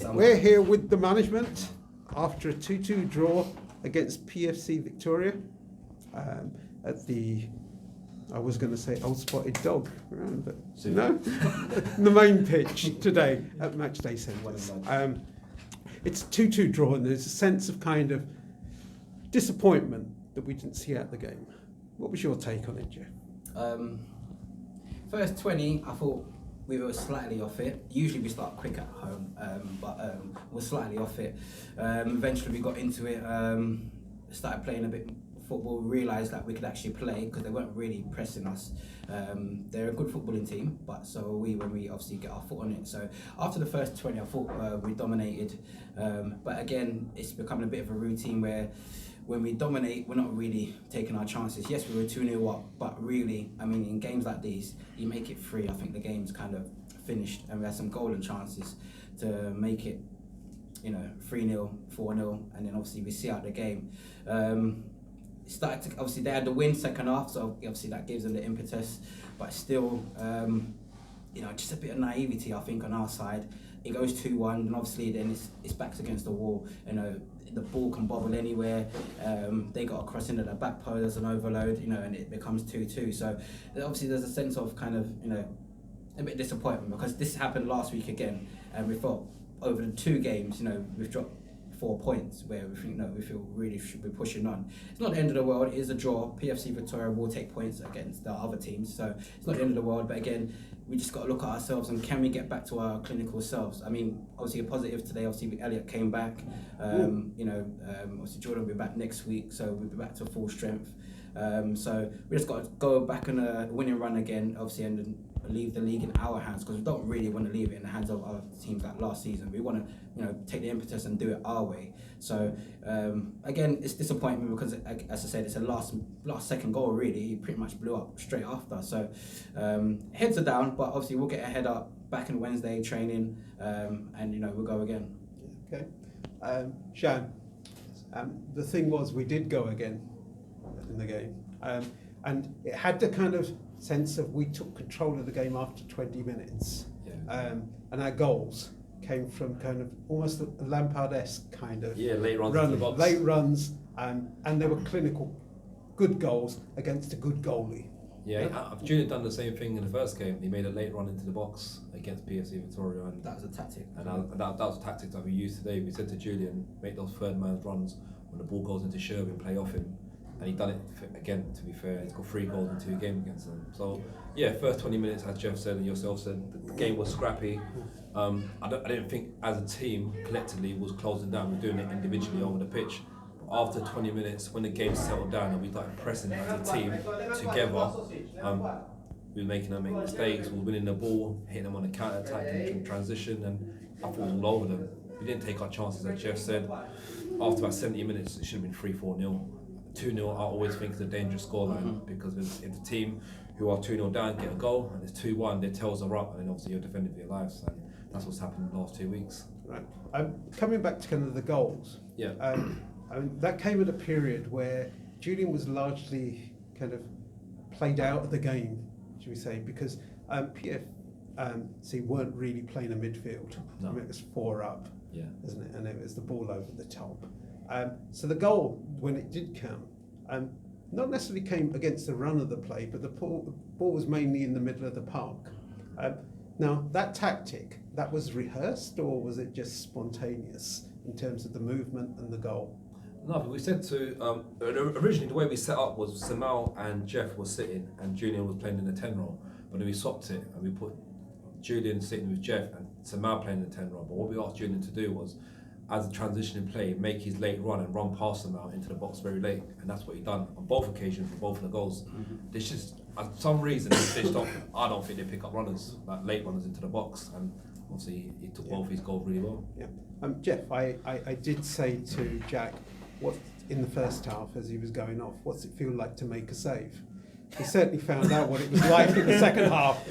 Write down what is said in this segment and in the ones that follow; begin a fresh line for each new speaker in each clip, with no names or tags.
We're here with the management after a 2-2 draw against PFC Victoria at the, I was going to say Old Spotted Dog, but no, the main pitch today at Matchday Centres. It's a 2-2 draw and there's a sense of kind of disappointment that we didn't see out the game. What was your take on it, Jeff?
First 20, I thought we were slightly off it. Usually we start quick at home, but we're slightly off it. Eventually we got into it, started playing a bit football, realised that we could actually play because they weren't really pressing us. They're a good footballing team, but so are we when we obviously get our foot on it. So after the first 20, I thought we dominated. But again, it's becoming a bit of a routine where when we dominate, we're not really taking our chances. Yes, we were 2-0 up, but really, I mean, in games like these, you make it 3, I think the game's kind of finished, and we had some golden chances to make it, 3-0, 4-0, and then obviously we see out the game. Obviously they had the win second half, so obviously that gives them the impetus, but still, just a bit of naivety, I think, on our side. It goes 2-1, and obviously then it's backs against the wall. The ball can bobble anywhere. They got a cross into the back post as an overload, and it becomes 2-2. So obviously there's a sense of kind of, a bit of disappointment because this happened last week again, and we thought over the 2 games, we've dropped 4 points where we think, we feel really should be pushing on. It's not the end of the world, it is a draw. PFC Victoria will take points against the other teams, so it's not the end of the world, but again, we just got to look at ourselves and can we get back to our clinical selves? I mean, obviously a positive today, obviously Elliot came back, obviously Jordan will be back next week, so we'll be back to full strength. So we just got to go back on a winning run again, obviously, and leave the league in our hands because we don't really want to leave it in the hands of other teams like last season. We want to, take the impetus and do it our way. So again, it's disappointment because, as I said, it's a last second goal really. He pretty much blew up straight after. So heads are down, but obviously we'll get a head up back on Wednesday training, and we'll go again.
Okay, Shan. The thing was, we did go again in the game, and it had the kind of sense of we took control of the game after 20 minutes, and our goals came from kind of almost a Lampard-esque kind of
late runs into the box.
Late runs, and they were clinical, good goals against a good goalie.
Julian done the same thing in the first game. He made a late run into the box against PFC Victoria, and
that was a tactic.
And that was a tactic that we used today. We said to Julian, make those third man's runs when the ball goes into Sherwin, play off him. And he done it again, to be fair. He's got 3 goals in 2 games against them. So, first 20 minutes, as Jeff said and yourself said, the game was scrappy. I didn't think as a team, collectively, was closing down. We were doing it individually over the pitch. But after 20 minutes, when the game settled down and we started pressing as a team together, we were making them make mistakes. We were winning the ball, hitting them on the counter-attack and transition, and I thought it was all over them. We didn't take our chances, as Jeff said. After about 70 minutes, it should have been 3-4-0. 2-0, I always think is a dangerous scoreline because if the team who are 2-0 down get a goal and it's 2-1, their tails are up, and then obviously you're defending for your lives, and that's what's happened in the last 2 weeks.
Right. Coming back to kind of the goals. That came at a period where Julian was largely kind of played out of the game, should we say, because PFC weren't really playing a midfield.
No.
I mean, it was 4 up, isn't it? And it was the ball over the top. So the goal, when it did come, not necessarily came against the run of the play, but the ball was mainly in the middle of the park. Now, that tactic, that was rehearsed, or was it just spontaneous in terms of the movement and the goal?
No, but we said to, originally the way we set up was Samal and Jeff were sitting and Julian was playing in the 10 role, but then we swapped it and we put Julian sitting with Jeff and Samal playing in the 10 role. But what we asked Julian to do was, as a transition in play, make his late run and run past them out into the box very late, and that's what he done on both occasions for both of the goals. There's just, for some reason, I don't think they pick up runners, like late runners into the box, and obviously he took both his goals really well.
Jeff, I did say to Jack, what in the first half as he was going off, what's it feel like to make a save? he certainly found out what it was like in the second half.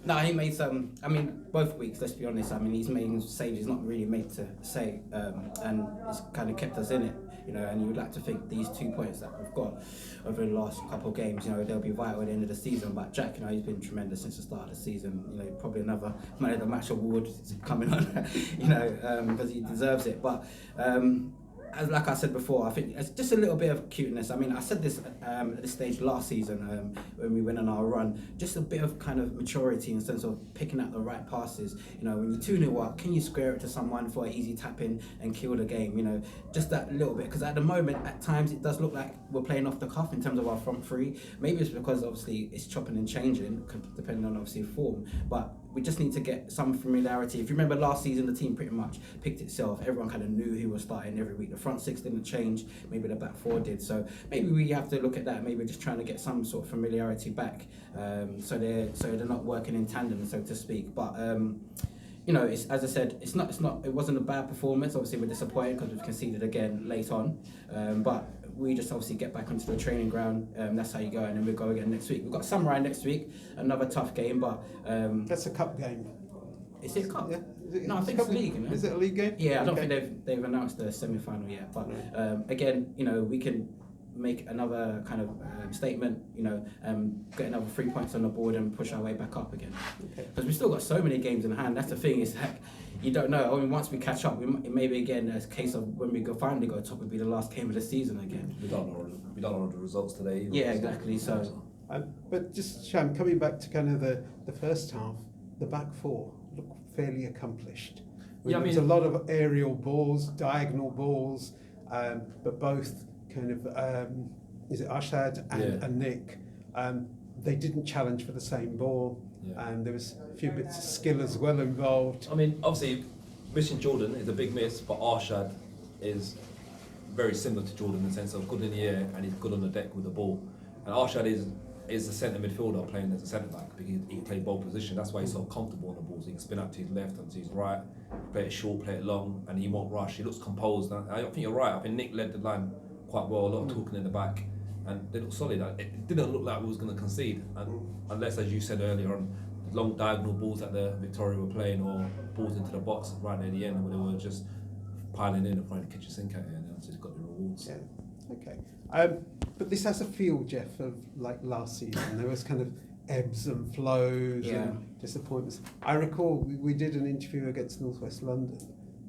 No, he made some. I mean, both weeks. Let's be honest. I mean, he's made saves he's not really made to say, and it's kind of kept us in it. You know, and you would like to think these 2 points that we've got over the last couple of games, you know, they'll be vital at the end of the season. But Jack, you know, he's been tremendous since the start of the season. You know, probably another Man of the Match award coming on, you know, because he deserves it. But as like I said before, I think it's just a little bit of cuteness. I mean, I said this at this stage last season when we went on our run, just a bit of kind of maturity in the sense of picking out the right passes. You know, when you're 2-0 up, can you square it to someone for an easy tap in and kill the game? You know, just that little bit. Because at the moment, at times, it does look like we're playing off the cuff in terms of our front three. Maybe it's because obviously it's chopping and changing, depending on obviously form. But we just need to get some familiarity. If you remember last season, the team pretty much picked itself. Everyone kind of knew who was starting every week. The front six didn't change. Maybe the back four did. So maybe we have to look at that. Maybe just trying to get some sort of familiarity back, so they're not working in tandem, so to speak. But you know, it's, as I said, it wasn't a bad performance. Obviously, we're disappointed because we've conceded again late on. But we just obviously get back onto the training ground. That's how you go, and then we'll go again next week. We've got Samurai next week, another tough game, but
That's a cup game.
is it a cup?
Yeah.
No, I think it's a league. You know?
Is it a league game?
Yeah, I don't
Okay.
think they've announced the semi-final yet. But again, you know, we can make another kind of statement. You know, get another 3 points on the board and push our way back up again.
Okay.
Because we've still got so many games in hand. That's the thing. Is like you don't know. I mean, once we catch up, it may be again a case of when we finally go top, it'll be the last game of the season again.
We don't know the results today either.
Yeah, exactly. So.
But just Sham, coming back to kind of the first half, the back four look fairly accomplished.
Yeah, I
There's a
mean-
lot of aerial balls, diagonal balls, but both kind of is it Ashad and Nick? They didn't challenge for the same ball,
Yeah.
and there was a few bits of skill as well involved.
I mean, obviously, missing Jordan is a big miss, but Arshad is very similar to Jordan in the sense of good in the air and he's good on the deck with the ball. And Arshad is a centre midfielder playing as a centre back because he can play both positions. That's why he's so comfortable on the balls. He can spin out to his left and to his right, play it short, play it long, and he won't rush. He looks composed. And I think you're right. I think Nick led the line quite well. A lot of talking in the back, and they looked solid. It didn't look like we was going to concede, and unless, as you said earlier on, long diagonal balls that the Victoria were playing or balls into the box right near the end where they were just piling in and trying to catch a sink at it, and just got the rewards.
Yeah. Okay. But this has a feel, Jeff, of like last season. There was kind of ebbs and flows and disappointments. I recall we did an interview against North West London,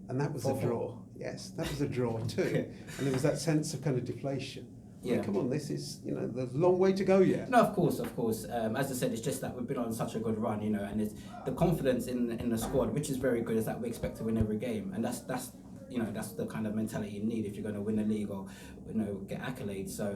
and that was
4-4.
a draw. Yes, that was a draw too. And there was that sense of kind of deflation. I mean,
Yeah.
come on, this is, you know, there's a long way to go yet.
No, of course. As I said, it's just that we've been on such a good run, you know, and it's the confidence in the squad, which is very good, is that we expect to win every game, and that's the kind of mentality you need if you're going to win the league or, you know, get accolades. So,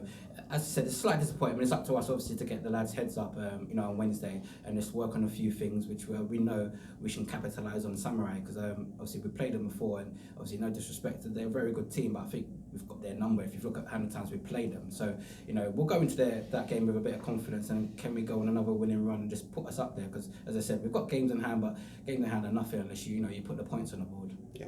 as I said, it's a slight disappointment. It's up to us, obviously, to get the lads' heads up, you know, on Wednesday and just work on a few things which we know we should capitalise on Samurai, because obviously we played them before, and obviously no disrespect, they're a very good team, but I think we've got their number if you look at how many times we played them. So, you know, we'll go into that game with a bit of confidence, and can we go on another winning run and just put us up there? Because, as I said, we've got games in hand, but games in hand are nothing unless you put the points on the board.
Yeah.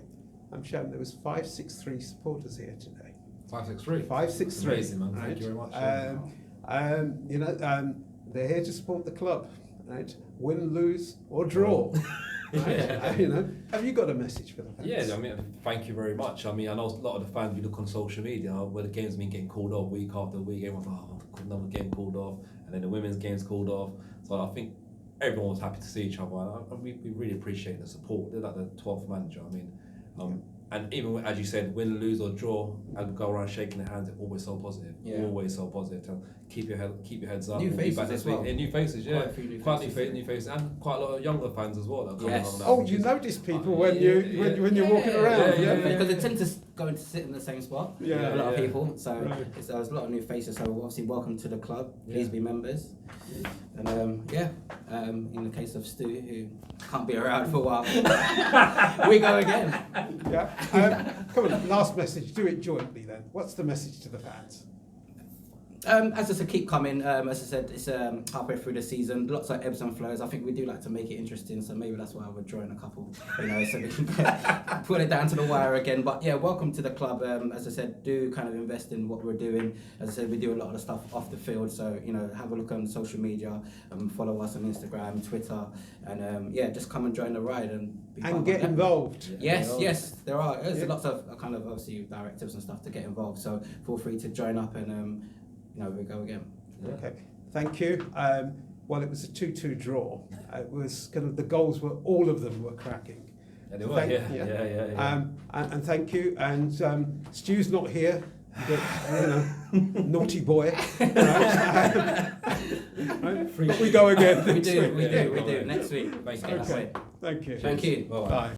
I'm sure there was 563 supporters here today.
563.
563.
Amazing, man.
Right?
Thank you very much.
You know, they're here to support the club, right? Win, lose, or draw. Right? You know, have you got a message for the fans?
Yeah, I mean, thank you very much. I mean, I know a lot of the fans, you look on social media where the games have been getting called off week after week. Everyone's like, oh, another game called off, and then the women's game's called off. So I think everyone was happy to see each other, and we really appreciate the support. They're like the 12th manager. I mean, and even as you said, win, lose or draw, and go around shaking their hands, it's always so positive.
Yeah.
Always so positive. To keep your heads up.
New
We'll be
faces
back next
as well.
week. Yeah, new faces, yeah.
Quite a few
New faces, and quite a lot of younger fans as well that are coming
Yes.
along now.
Oh,
which
you
is-
notice people
Yeah,
when you're walking around.
yeah.
Because they tend to go and sit in the same spot.
Yeah,
a lot of
yeah.
people. So
Right.
there's a lot of new faces. So obviously, welcome to the club. Please
Yeah.
be members. And in the case of Stu, who can't be around for a while, we go again.
Yeah. Come on, last message. Do it jointly then. What's the message to the fans?
As I said, keep coming. As I said, it's halfway through the season. Lots of ebbs and flows. I think we do like to make it interesting, so maybe that's why we're drawing a couple, so we can put it down to the wire again. But yeah, welcome to the club. As I said, do kind of invest in what we're doing. As I said, we do a lot of stuff off the field, so have a look on social media, follow us on Instagram, Twitter, and just come and join the ride and be part of
get
it.
involved.
Yes, there's lots of kind of obviously directives and stuff to get involved. So feel free to join up and. We go again.
Yeah.
Okay, thank you. Well, it was a 2-2 draw. It was kind of the goals were all of them were cracking.
Yeah, they were, yeah.
And thank you. And Stu's not here, but naughty boy. Right? But we go again.
we
next
do.
week.
We do. Next week.
Thank
Get that
you.
way.
Thank you.
Thank you.
Bye-bye.
Bye.